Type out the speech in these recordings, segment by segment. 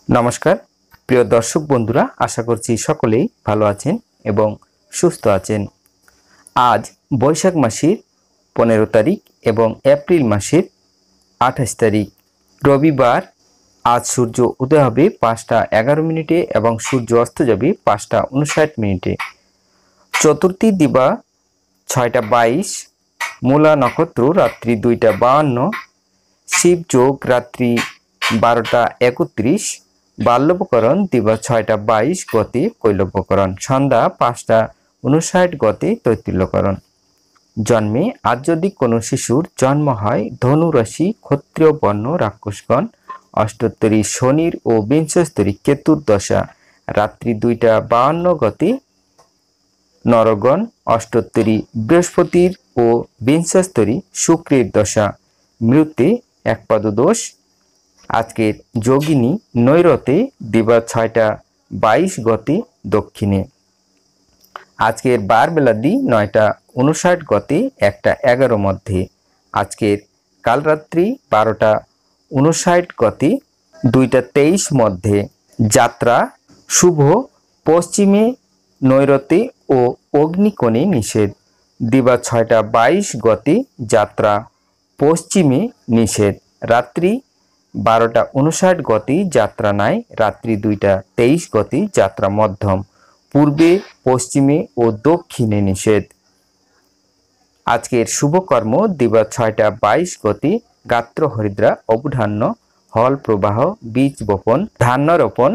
नमस्कार प्रिय दर्शक बंधुरा आशा करছি सकलेই ভালো আছেন এবং সুস্থ আছেন। आज বৈশাখ মাসের 15 তারিখ এবং এপ্রিল মাসের 28 তারিখ রবিবার। आज সূর্য উদয় হবে 5টা 11 মিনিটে এবং সূর্য অস্ত যাবে 5টা 59 মিনিটে। চতুর্থী দিবা 6টা 22, মূলা নক্ষত্র রাত্রি 2টা 52, শিব যোগ রাত্রি 12টা 31, বাল্যবকরণ দিবা 6টা 22 গতে কৈলব্যকরণ, সন্ধ্যা 5টা 59 গতে তৈতিল্যকরণ। জন্মে আজ যদি কোনো শিশুর জন্ম হয় ধনু রাশি ক্ষত্রিয় বর্ণ রাক্ষসগণ, অষ্টোত্তরী শনির ও বিংশস্তরী কেতুর দশা রাত্রি 2টা 52 গতে নরগণ, অষ্টোত্তরী বৃহস্পতির ও বিংশস্তরী শুক্রের দশা মৃত্যে একপাদ দোষ। আজকের যোগিনী নৈরতে দিবা 6টা 22 গতে দক্ষিণে। আজকের বার বেলাদি 9টা 59 গতে 1টা 11 মধ্যে। আজকের কালরাত্রি 12টা 59 গতে 2টা 23 মধ্যে। যাত্রা শুভ পশ্চিমে নৈরতে ও অগ্নিকোণে নিষেধ। দিবা 6টা 22 গতে যাত্রা পশ্চিমে নিষেধ। রাত্রি 12টা 59 গতে যাত্রা নাই। রাত্রি 2টা 23 গতে যাত্রা মধ্যম। পূর্বে পশ্চিমে ও দক্ষিণে নিষেধ। আজকের শুভকর্ম দিবা 6টা 22 গতে গাত্র হরিদ্রা অবধান্য, হল প্রবাহ, বীজ বপন, ধান্য রোপণ,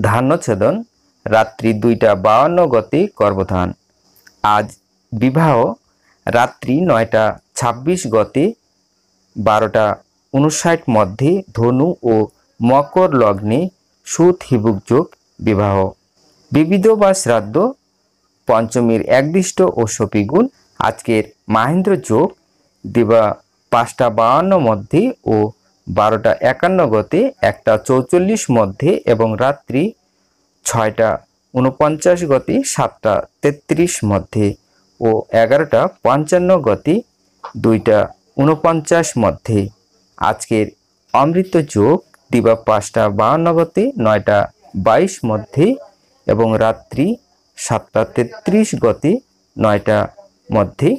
ধান্য ছেদন। রাত্রি 2টা 52 গতে গর্ভধান। আজ বিবাহ রাত্রি 9টা 26 গতে 12টা 59 মধ্যে ধনু ও মকর লগ্নে সুত হিবুক যোগ বিবাহ। বিবিধ বা শ্রাদ্ধ পঞ্চমীর একদৃষ্ট ও শপিগুণ। আজকের মাহেন্দ্র যোগ দিবা 5টা 52 মধ্যে ও 12টা 51 গতে 1টা 44 মধ্যে এবং রাত্রি 6টা 49 গতে 7টা 33 মধ্যে ও 11টা 55 গতে 2টা 49 মধ্যে। আজকের অমৃত যোগ দিবা 5টা 52 গতে 9টা 22 মধ্যে এবং রাত্রি 7টা 33 গতে 9টা মধ্যে